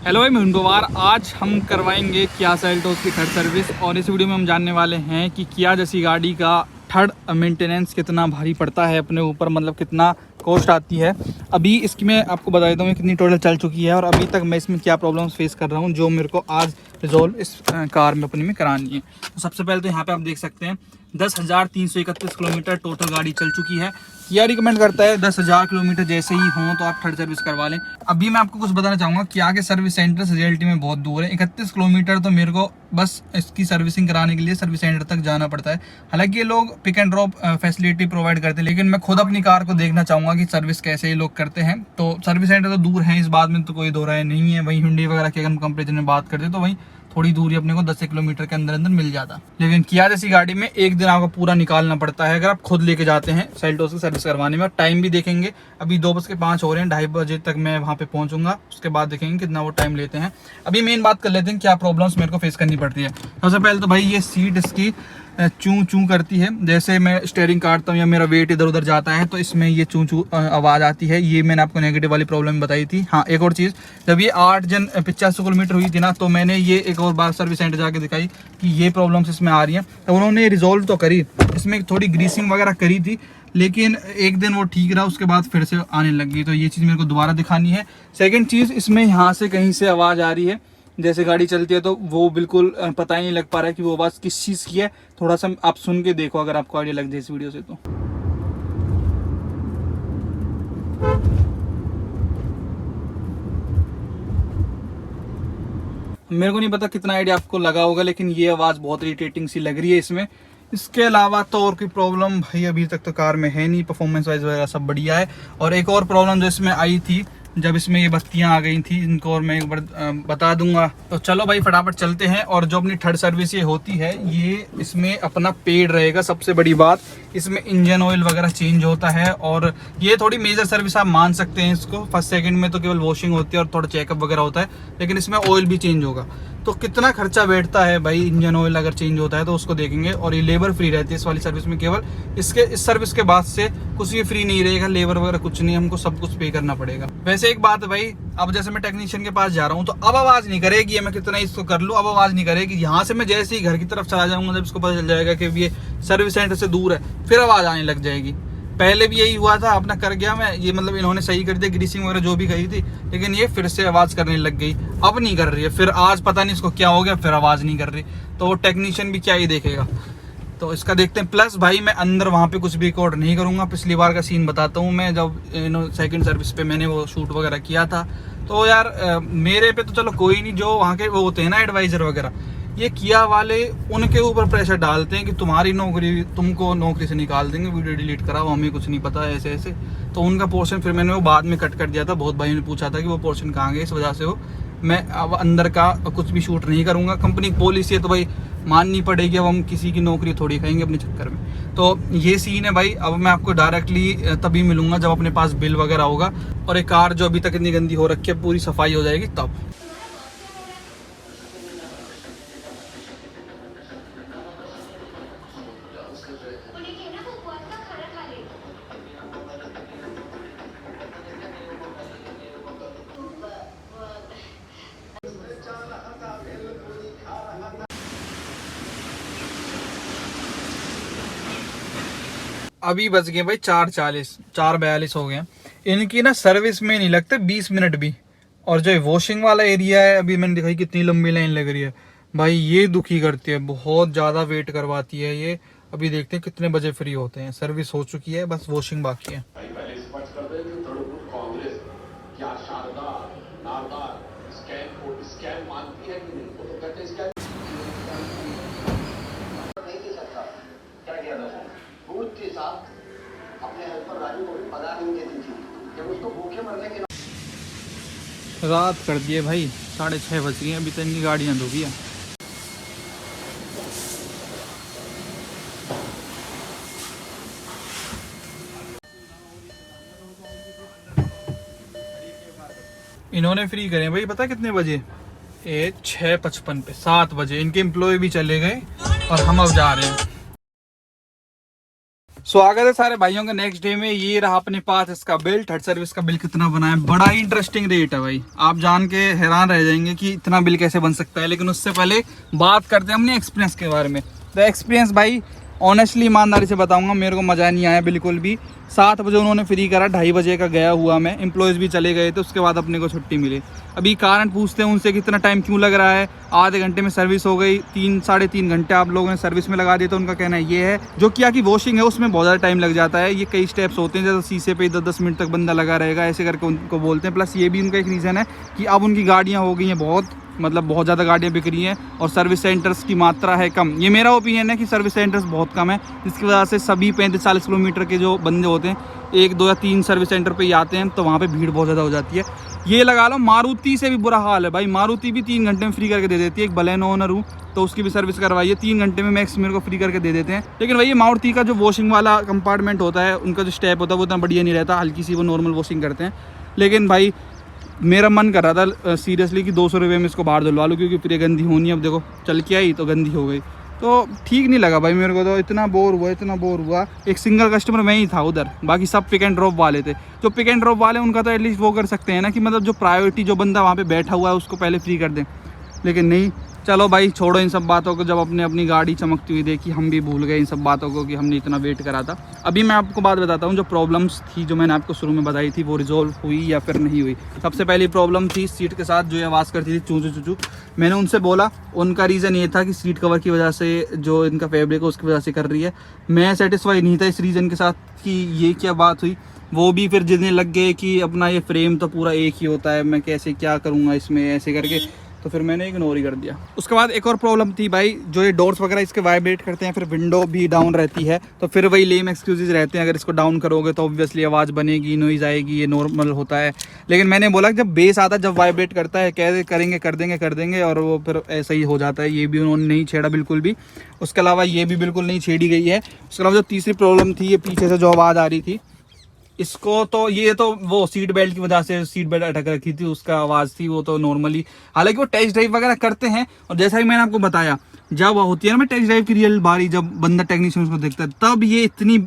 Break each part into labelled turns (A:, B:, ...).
A: Hello भाई, मैं उनगोवार। आज हम करवाएंगे किया सेल्टोस की थर्ड सर्विस और इस वीडियो में हम जानने वाले हैं कि किया जैसी गाड़ी का थर्ड मेंटेनेंस कितना भारी पड़ता है अपने ऊपर, मतलब कितना कॉस्ट आती है। अभी इसकी मैं आपको बता देता हूँ कितनी टोटल चल चुकी है और अभी तक मैं इसमें क्या प्रॉब्लम्स फेस कर रहा हूँ जो मेरे को आज रिजॉल्व इस कार में अपनी में करानी है। तो सबसे पहले तो यहाँ पे आप देख सकते हैं 10,331 किलोमीटर टोटल गाड़ी चल चुकी है। किया रिकमेंड करता है 10,000 किलोमीटर जैसे ही हो तो आप थर्ड सर्विस करवा लें। अभी मैं आपको कुछ बताना चाहूँगा, किया के सर्विस सेंटर से रियलिटी में बहुत दूर है। 31 किलोमीटर तो मेरे को बस इसकी सर्विसिंग कराने के लिए सर्विस सेंटर तक जाना पड़ता है। हालांकि ये लोग pick and drop facility provide करते हैं, लेकिन मैं खुद अपनी कार को देखना चाहूँगा कि सर्विस कैसे ये लोग करते हैं। तो सर्विस सेंटर तो दूर है, इस बात में तो कोई दो राय नहीं है। वहीं हुंडई वगैरह की अगर हम कंपेरिजन में बात करते तो वहीं थोड़ी दूरी अपने को 10 किलोमीटर के अंदर अंदर मिल जाता। लेकिन किया जैसी गाड़ी में एक दिन आपको पूरा निकालना पड़ता है अगर आप खुद लेके जाते हैं सेल्टोस की सर्विस करवाने में। टाइम भी देखेंगे, अभी 2:05 हो रहे हैं, 2:30 बजे तक मैं वहाँ पे पहुँचूंगा। उसके बाद देखेंगे कितना वो टाइम लेते हैं। अभी मेन बात कर लेते हैं क्या प्रॉब्लम्स मेरे को फेस करनी पड़ती है। सबसे पहले तो भाई ये सीट इसकी चूं चूं करती है। जैसे मैं स्टीयरिंग काटता हूँ या मेरा वेट इधर उधर जाता है तो इसमें ये चूं चूं आवाज़ आती है। ये मैंने आपको नेगेटिव वाली प्रॉब्लम बताई थी। हाँ, एक और चीज़, जब ये 85 किलोमीटर हुई थी ना तो मैंने ये एक और बार सर्विस सेंटर जाके दिखाई कि ये प्रॉब्लम्स इसमें आ रही हैं। तो उन्होंने रिजॉल्व तो करी, इसमें थोड़ी ग्रीसिंग वगैरह करी थी, लेकिन एक दिन वो ठीक रहा, उसके बाद फिर से आने लग गई। तो ये चीज़ मेरे को दोबारा दिखानी है। सेकेंड चीज़, इसमें यहाँ से कहीं से आवाज़ आ रही है। जैसे गाड़ी चलती है तो वो बिल्कुल पता ही नहीं लग पा रहा है कि वो आवाज़ किस चीज़ की है। थोड़ा सा आप सुन के देखो अगर आपको आइडिया लग जाए इस वीडियो से तो। मेरे को नहीं पता कितना आइडिया आपको लगा होगा, लेकिन ये आवाज़ बहुत इरिटेटिंग सी लग रही है इसमें। इसके अलावा तो और कोई प्रॉब्लम भाई अभी तक तो कार में है नहीं। परफॉर्मेंस वाइज वगैरह सब बढ़िया है। और एक और प्रॉब्लम जो इसमें आई थी जब इसमें ये बत्तियां आ गई थी, इनको और मैं एक बार बता दूंगा। तो चलो भाई फटाफट चलते हैं। और जो अपनी थर्ड सर्विस ये होती है ये इसमें अपना पेड रहेगा। सबसे बड़ी बात, इसमें इंजन ऑयल वगैरह चेंज होता है और ये थोड़ी मेजर सर्विस आप मान सकते हैं इसको। फर्स्ट सेकंड में तो केवल वॉशिंग होती है और थोड़ा चेकअप वगैरह होता है, लेकिन इसमें ऑयल भी चेंज होगा। तो कितना खर्चा बैठता है भाई इंजन ऑयल अगर चेंज होता है तो उसको देखेंगे। और ये लेबर फ्री रहती है इस वाली सर्विस में। केवल इस सर्विस के बाद से कुछ भी फ्री नहीं रहेगा, लेबर वगैरह कुछ नहीं, हमको सब कुछ पे करना पड़ेगा। वैसे एक बात है भाई, अब जैसे मैं टेक्नीशियन के पास जा रहा हूँ तो अब आवाज़ नहीं करेगी, मैं कितना इसको कर लूँ अब आवाज़ नहीं करेगी। यहाँ से मैं जैसे ही घर की तरफ चला जाऊँगा, जब इसको पता चल जाएगा कि ये सर्विस सेंटर से दूर है, फिर आवाज़ आने लग जाएगी। पहले भी यही हुआ था, अपना कर गया मैं ये, मतलब इन्होंने सही कर दिया ग्रीसिंग वगैरह जो भी कही थी, लेकिन ये फिर से आवाज़ करने लग गई। अब नहीं कर रही है, फिर आज पता नहीं इसको क्या हो गया, फिर आवाज़ नहीं कर रही। तो वो टेक्नीशियन भी क्या ही देखेगा। तो इसका देखते हैं। प्लस भाई मैं अंदर वहाँ पे कुछ भी रिकॉर्ड नहीं करूँगा। पिछली बार का सीन बताता हूँ मैं, जब सेकंड सर्विस पे मैंने वो शूट वगैरह किया था तो यार मेरे पे तो चलो कोई नहीं, जो वहाँ के वो होते हैं ना एडवाइज़र वगैरह, ये किया वाले उनके ऊपर प्रेशर डालते हैं कि तुम्हारी नौकरी, तुमको नौकरी से निकाल देंगे, वीडियो डिलीट कराओ, हमें कुछ नहीं पता ऐसे ऐसे। तो उनका पोर्शन फिर मैंने वो बाद में कट कर दिया था। बहुत भाई ने पूछा था कि वो पोर्शन कहाँ गए, इस वजह से वो मैं अब अंदर का कुछ भी शूट नहीं करूँगा। कंपनी की पॉलिसी है तो भाई माननी पड़ेगी। अब हम किसी की नौकरी थोड़ी खाएंगे अपने चक्कर में। तो ये सीन है भाई। अब मैं आपको डायरेक्टली तभी मिलूंगा जब अपने पास बिल वगैरह होगा और एक कार जो अभी तक इतनी गंदी हो रखी है पूरी सफाई हो जाएगी तब। अभी बज गए भाई 4:40, 4:42 हो गए। इनकी ना सर्विस में नहीं लगते 20 मिनट भी। और जो वॉशिंग वाला एरिया है, अभी मैंने दिखाई कितनी लंबी लाइन लग रही है भाई, ये दुखी करती है, बहुत ज़्यादा वेट करवाती है ये। अभी देखते हैं कितने बजे फ्री होते हैं। सर्विस हो चुकी है, बस वॉशिंग बाकी है।
B: अपने हेल्पर राजू को भी पगार नहीं देती थी, जब उसको भूखे मरने के
A: रात कर दिए भाई, 6:30 बज गए, अभी तक इनकी गाड़ियाँ धोबी है। इन्होंने फ्री करे भाई, पता कितने बजे? 6:55 पे, 7 बजे। इनके एम्प्लॉय भी चले गए और हम अब जा रहे हैं। स्वागत है सारे भाइयों का नेक्स्ट डे में। ये रहा अपने पास इसका बिल, थर्ड सर्विस का बिल कितना बना है। बड़ा ही इंटरेस्टिंग रेट है भाई, आप जान के हैरान रह जाएंगे कि इतना बिल कैसे बन सकता है। लेकिन उससे पहले बात करते हैं अपने एक्सपीरियंस के बारे में। तो एक्सपीरियंस भाई ऑनेस्टली ईमानदारी से बताऊंगा, मेरे को मज़ा नहीं आया बिल्कुल भी। 7 बजे उन्होंने फ्री करा, 2:30 बजे का गया हुआ मैं, एम्प्लॉयज़ भी चले गए थे, उसके बाद अपने को छुट्टी मिली। अभी कारण पूछते हैं उनसे कितना टाइम क्यों लग रहा है। आधे घंटे में सर्विस हो गई, 3-3.5 घंटे आप लोगों ने सर्विस में लगा दिया। तो उनका कहना ये है जो क्या कि वॉशिंग है उसमें बहुत ज़्यादा टाइम लग जाता है। ये कई स्टेप्स होते हैं, जैसे शीशे पे 10-10 मिनट तक बंदा लगा रहेगा, ऐसे करके उनको बोलते हैं। प्लस ये भी उनका एक रीज़न है कि अब उनकी गाड़ियाँ हो गई हैं बहुत ज़्यादा गाड़ियाँ बिक रही हैं और सर्विस सेंटर्स की मात्रा है कम। ये मेरा ओपिनियन है कि सर्विस सेंटर्स बहुत कम है, जिसकी वजह से सभी 35-40 किलोमीटर के जो बंदे होते हैं 1, 2 या 3 सर्विस सेंटर पे ही आते हैं, तो वहाँ पे भीड़ बहुत ज़्यादा हो जाती है। ये लगा लो मारुति से भी बुरा हाल है भाई। मारुति भी 3 घंटे में फ्री करके दे देती है। एक बलेनो ओनर हूँ तो उसकी भी सर्विस करवाइए, 3 घंटे में मैक्स मेरे को फ्री करके दे देते हैं। लेकिन भाई मारुति का जो वॉशिंग वाला कंपार्टमेंट होता है, उनका जो स्टेप होता है वो इतना बढ़िया नहीं रहता, हल्की सी वो नॉर्मल वॉशिंग करते हैं। लेकिन भाई मेरा मन कर रहा था सीरियसली कि 200 रुपये में इसको बाहर धुलवा लूँ, क्योंकि फिर ये गंदी होनी है। अब देखो चल के आई तो गंदी हो गई, तो ठीक नहीं लगा भाई मेरे को। तो इतना बोर हुआ। एक सिंगल कस्टमर मैं ही था उधर, बाकी सब पिक एंड ड्रॉप वाले थे। जो पिक एंड ड्रॉप वाले उनका तो एटलीस्ट वो कर सकते हैं ना कि मतलब जो प्रायोरिटी जो बंदा वहाँ पे बैठा हुआ है उसको पहले फ्री कर दें। लेकिन नहीं, चलो भाई छोड़ो इन सब बातों को। जब अपने अपनी गाड़ी चमकती हुई देखी, हम भी भूल गए इन सब बातों को कि हमने इतना वेट करा था। अभी मैं आपको बात बताता हूँ, जो प्रॉब्लम्स थी जो मैंने आपको शुरू में बताई थी वो रिजॉल्व हुई या फिर नहीं हुई। सबसे पहली प्रॉब्लम थी सीट के साथ जो आवाज़ करती थी चू चू चू। मैंने उनसे बोला, उनका रीज़न ये था कि सीट कवर की वजह से जो इनका फैब्रिक है उसकी वजह से कर रही है। मैं सेटिस्फाई नहीं था इस रीज़न के साथ कि ये क्या बात हुई। वो भी फिर जितने लग गए कि अपना ये फ्रेम तो पूरा एक ही होता है, मैं कैसे क्या करूँगा इसमें, ऐसे करके तो फिर मैंने इग्नोर ही कर दिया। उसके बाद एक और प्रॉब्लम थी भाई, जो ये डोर्स वगैरह इसके वाइब्रेट करते हैं, फिर विंडो भी डाउन रहती है, तो फिर वही लेम एक्सक्यूजेज रहते हैं। अगर इसको डाउन करोगे तो ऑब्वियसली आवाज़ बनेगी, नॉइज़ आएगी, ये नॉर्मल होता है। लेकिन मैंने बोला कि जब बेस आता है, जब वाइब्रेट करता है, कैसे करेंगे कर देंगे और वो फिर ऐसा ही हो जाता है। ये भी उन्होंने नहीं छेड़ा बिल्कुल भी। उसके अलावा ये भी बिल्कुल नहीं छेड़ी गई है। उसके अलावा जो तीसरी प्रॉब्लम थी, ये पीछे से जो आवाज़ आ रही थी, इसको तो ये तो वो सीट बेल्ट की वजह से सीट बेल्ट अटक रखी थी, उसका आवाज़ थी वो तो नॉर्मली। हालांकि वो टेस्ट ड्राइव वगैरह करते हैं, और जैसा कि मैंने आपको बताया, जब होती है ना टेस्ट ड्राइव की रियल बारी, जब बंदा टेक्नीशियन उसको देखता है, तब ये इतनी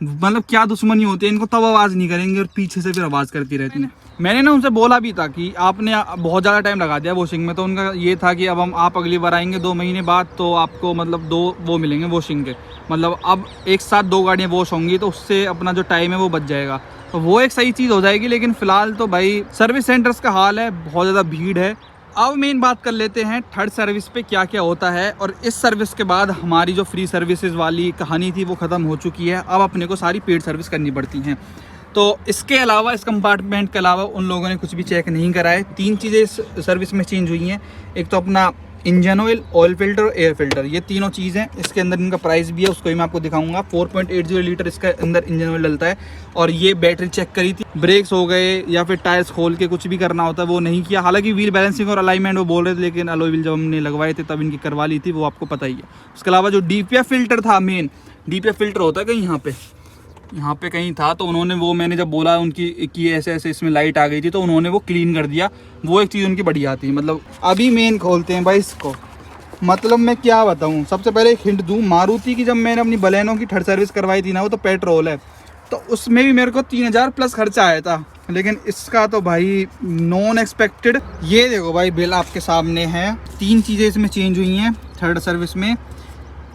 A: मतलब क्या दुश्मनी होती है इनको, तब आवाज़ नहीं करेंगे और पीछे से फिर आवाज़ करती रहती है। मैंने ना उनसे बोला भी था कि आपने बहुत ज़्यादा टाइम लगा दिया वॉशिंग में, तो उनका ये था कि अब आप अगली बार आएंगे 2 महीने बाद तो आपको मतलब 2 वो मिलेंगे वॉशिंग के, मतलब अब एक साथ 2 गाड़ियाँ वॉश होंगी तो उससे अपना जो टाइम है वो बच जाएगा, तो वो एक सही चीज़ हो जाएगी। लेकिन फिलहाल तो भाई सर्विस सेंटर्स का हाल है, बहुत ज़्यादा भीड़ है। अब मेन बात कर लेते हैं थर्ड सर्विस पे क्या क्या होता है। और इस सर्विस के बाद हमारी जो फ्री सर्विसेज वाली कहानी थी वो ख़त्म हो चुकी है, अब अपने को सारी पेड सर्विस करनी पड़ती हैं। तो इसके अलावा, इस कंपार्टमेंट के अलावा उन लोगों ने कुछ भी चेक नहीं करा है। 3 चीज़ें इस सर्विस में चेंज हुई हैं। एक तो अपना इंजन ऑयल फिल्टर और एयर फिल्टर, ये तीनों चीज़ हैं। इसके अंदर इनका प्राइस भी है, उसको ही मैं आपको दिखाऊंगा। 4.80 लीटर इसके अंदर इंजन ऑयल डलता है। और ये बैटरी चेक करी थी, ब्रेक्स हो गए या फिर टायर्स खोल के कुछ भी करना होता है वो नहीं किया। हालांकि व्हील बैलेंसिंग और अलाइनमेंट वो बोल रहे थे, लेकिन अलॉय व्हील जब हमने लगवाए थे तब इनकी करवा ली थी, वो आपको पता ही है। उसके अलावा जो डीपीएफ फिल्टर था, मेन डीपीएफ फिल्टर होता है कहीं यहाँ पे कहीं था, तो उन्होंने वो, मैंने जब बोला उनकी कि ऐसे ऐसे इसमें लाइट आ गई थी, तो उन्होंने वो क्लीन कर दिया। वो एक चीज़ उनकी बढ़िया थी। मतलब अभी मेन खोलते हैं भाई इसको। मतलब मैं क्या बताऊं, सबसे पहले एक हिंट दूं, मारुति की जब मैंने अपनी बलेनो की थर्ड सर्विस करवाई थी ना, वो तो पेट्रोल है, तो उसमें भी मेरे को 3000 प्लस खर्चा आया था। लेकिन इसका तो भाई नॉन एक्सपेक्टेड। ये देखो भाई बिल आपके सामने है। 3 चीज़ें इसमें चेंज हुई हैं थर्ड सर्विस में।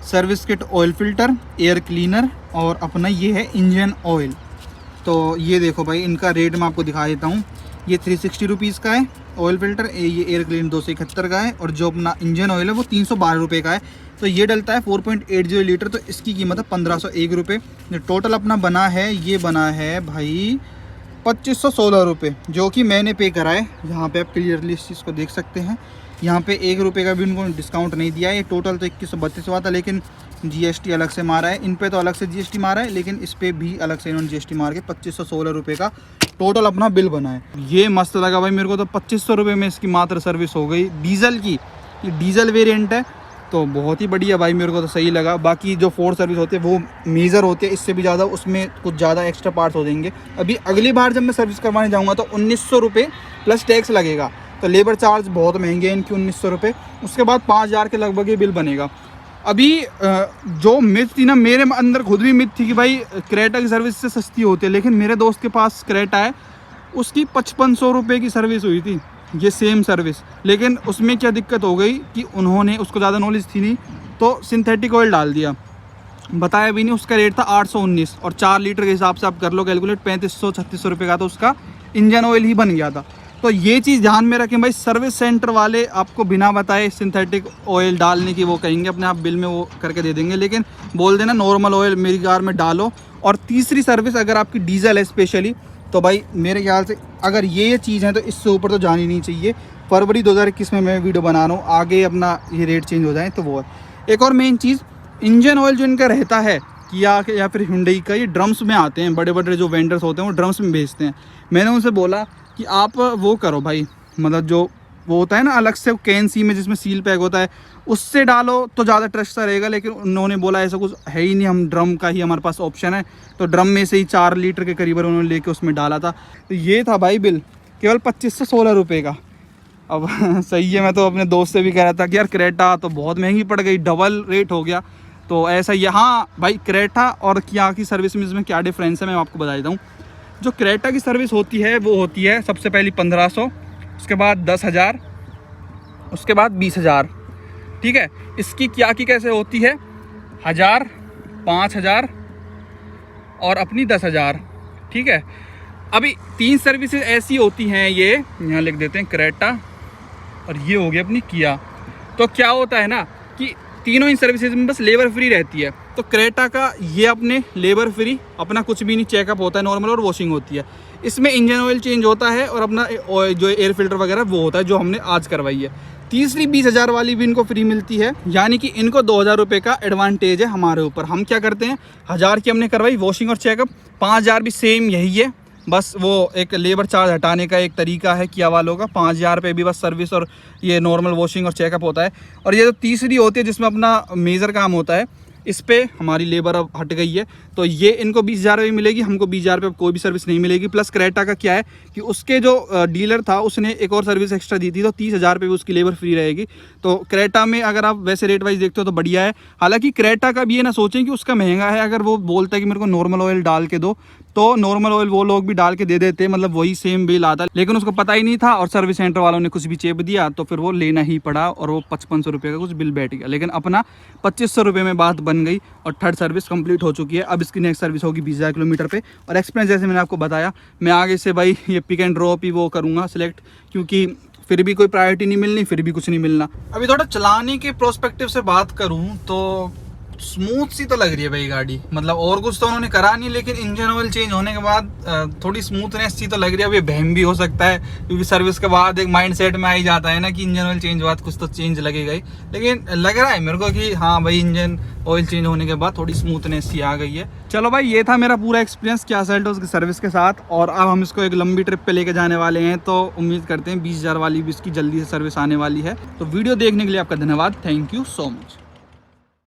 A: Service kit, oil filter, air cleaner और अपना ये है इंजन ऑयल। तो ये देखो भाई, इनका रेट मैं आपको दिखा देता हूँ। ये 360 रुपीज़ का है ऑयल फिल्टर, ये एयर क्लीनर 271 का है, और जो अपना इंजन ऑयल है वो 312 रुपये का है। तो ये डलता है 4.80 लीटर, तो इसकी कीमत है 1501 रुपये। जो टोटल अपना बना है, ये बना है भाई 2516 रुपये, जो कि मैंने पे करा है। यहाँ पे आप क्लियरली इस चीज़ को देख सकते हैं। यहाँ पे 1 रुपये का भी उनको डिस्काउंट नहीं दिया है। ये टोटल तो 2132 हुआ था, लेकिन जीएसटी अलग से मारा है। इन पे तो अलग से जीएसटी मारा है, लेकिन इस पे भी अलग से इन्होंने जीएसटी मार के 2516 रुपये का टोटल अपना बिल बना है। ये मस्त लगा भाई मेरे को, तो 2500 रुपये में इसकी मात्र सर्विस हो गई डीजल की। ये डीजल वेरिएंट है, तो बहुत ही बढ़िया भाई, मेरे को तो सही लगा। बाकी जो 4 सर्विस होते हैं वो मेजर होते हैं, इससे भी ज़्यादा उसमें कुछ ज़्यादा एक्स्ट्रा पार्ट्स हो देंगे। अभी अगली बार जब मैं सर्विस करवाने जाऊँगा तो 1900 रुपये प्लस टैक्स लगेगा, तो लेबर चार्ज बहुत महंगे हैं इनकी, 1900 रुपये। उसके बाद 5000 के लगभग ये बिल बनेगा। अभी जो मिथ थी ना मेरे अंदर, खुद भी मिथ थी कि भाई क्रेटा की सर्विस से सस्ती होती है, लेकिन मेरे दोस्त के पास क्रेटा है, उसकी 5500 रुपये की सर्विस हुई थी, ये सेम सर्विस। लेकिन उसमें क्या दिक्कत हो गई कि उन्होंने, उसको ज़्यादा नॉलेज थी नहीं, तो सिंथेटिक ऑयल डाल दिया, बताया भी नहीं। उसका रेट था 819 और 4 लीटर के हिसाब से आप कर लो कैलकुलेट, 3500-3600 रुपये का तो उसका इंजन ऑयल ही बन गया था। तो ये चीज़ ध्यान में रखें भाई, सर्विस सेंटर वाले आपको बिना बताए सिंथेटिक ऑयल डालने की वो कहेंगे, अपने आप बिल में वो करके दे देंगे, लेकिन बोल देना नॉर्मल ऑयल मेरी कार में डालो। और तीसरी सर्विस, अगर आपकी डीजल है स्पेशली, तो भाई मेरे ख्याल से अगर ये चीज़ है तो इससे ऊपर तो जानी नहीं चाहिए। फरवरी 2021 में मैं वीडियो बना रहा हूँ, आगे अपना ये रेट चेंज हो जाए तो वो है। एक और मेन चीज़, इंजन ऑयल जो इनका रहता है किया या फिर हुंडई का, ये ड्रम्स में आते हैं, बड़े बड़े जो वेंडर्स होते हैं वो ड्रम्स में भेजते हैं। मैंने उनसे बोला कि आप वो करो भाई, मतलब जो वो होता है ना अलग से कैन सी में जिसमें सील पैक होता है, उससे डालो तो ज़्यादा ट्रस्ट रहेगा। लेकिन उन्होंने बोला ऐसा कुछ है ही नहीं, हम ड्रम का ही हमारे पास ऑप्शन है। तो ड्रम में से ही 4 लीटर के करीब उन्होंने लेके उसमें डाला था। तो ये था भाई बिल, केवल 25 से 16 रुपये का। अब सही है, मैं तो अपने दोस्त से भी कह रहा था कि यार क्रेटा तो बहुत महंगी पड़ गई, डबल रेट हो गया। तो ऐसा यहाँ भाई क्रेटा और किया की सर्विस में इसमें क्या डिफरेंस है मैं आपको बता देता हूँ। जो क्रेटा की सर्विस होती है वो होती है सबसे पहली 1500, उसके बाद 10,000, उसके बाद 20,000, ठीक है। इसकी क्या की कैसे होती है, 1000, 5000 और अपनी 10,000, ठीक है। अभी 3 सर्विसेज ऐसी होती हैं, ये यहाँ लिख देते हैं, क्रेटा और ये हो गई अपनी किया। तो क्या होता है ना कि तीनों इन सर्विसेज में बस लेबर फ्री रहती है। तो क्रेटा का ये अपने लेबर फ्री, अपना कुछ भी नहीं, चेकअप होता है नॉर्मल और वॉशिंग होती है। इसमें इंजन ऑयल चेंज होता है और अपना जो एयर फिल्टर वगैरह वो होता है जो हमने आज करवाई है। तीसरी 20,000 वाली भी इनको फ्री मिलती है, यानी कि इनको 2,000 रुपये का एडवांटेज है हमारे ऊपर। हम क्या करते हैं, 1000 की हमने करवाई वॉशिंग और चेकअप, 5,000 भी सेम यही है, बस वो एक लेबर चार्ज हटाने का एक तरीका है किया वालों का। 5,000 पे भी बस सर्विस और ये नॉर्मल वॉशिंग और चेकअप होता है। और ये जो तीसरी होती है जिसमें अपना मेजर काम होता है, इस पे हमारी लेबर अब हट गई है, तो ये इनको 20,000 रुपये मिलेगी, हमको 20,000 रुपये कोई भी सर्विस नहीं मिलेगी। प्लस क्रेटा का क्या है कि उसके जो डीलर था उसने एक और सर्विस एक्स्ट्रा दी थी, तो 30,000 रुपये भी उसकी लेबर फ्री रहेगी। तो क्रेटा में अगर आप वैसे रेट वाइज देखते हो तो बढ़िया है। हालांकि क्रेटा का भी ये ना सोचें कि उसका महंगा है, अगर वो बोलता है कि मेरे को नॉर्मल ऑयल डाल के दो, तो नॉर्मल ऑयल वो लोग भी डाल के दे देते, मतलब वही सेम बिल आता, लेकिन उसको पता ही नहीं था और सर्विस सेंटर वालों ने कुछ भी चेप दिया तो फिर वो लेना ही पड़ा और वो 5500 रुपये का कुछ बिल बैठ गया। लेकिन अपना 2500 रुपये में बात बन गई और थर्ड सर्विस कंप्लीट हो चुकी है। अब इसकी नेक्स्ट सर्विस होगी 20,000 किलोमीटर पे। और एक्सपीरियंस जैसे मैंने आपको बताया, मैं आगे से भाई ये पिक एंड ड्रॉप ही वो करूँगा सिलेक्ट, क्योंकि फिर भी कोई प्रायोरिटी नहीं मिलनी, फिर भी कुछ नहीं मिलना। अभी थोड़ा चलाने के प्रोस्पेक्टिव से बात करूँ तो स्मूथ सी तो लग रही है भाई गाड़ी, मतलब और कुछ तो उन्होंने करा नहीं, लेकिन इंजन ऑयल चेंज होने के बाद थोड़ी स्मूथनेस सी तो लग रही है। अभी बहम भी हो सकता है क्योंकि सर्विस के बाद एक माइंड सेट में आ ही जाता है ना कि इंजन ऑयल चेंज बाद कुछ तो चेंज लगेगा ही, लेकिन लग रहा है मेरे को कि हाँ भाई इंजन ऑयल चेंज होने के बाद थोड़ी स्मूथनेस सी आ गई है। चलो भाई, ये था मेरा पूरा एक्सपीरियंस किया सेल्टोस की सर्विस के साथ, और अब हम इसको एक लंबी ट्रिप पे लेके जाने वाले हैं, तो उम्मीद करते हैं 20,000 वाली भी इसकी जल्दी से सर्विस आने वाली है। तो वीडियो देखने के लिए आपका धन्यवाद, थैंक यू सो मच।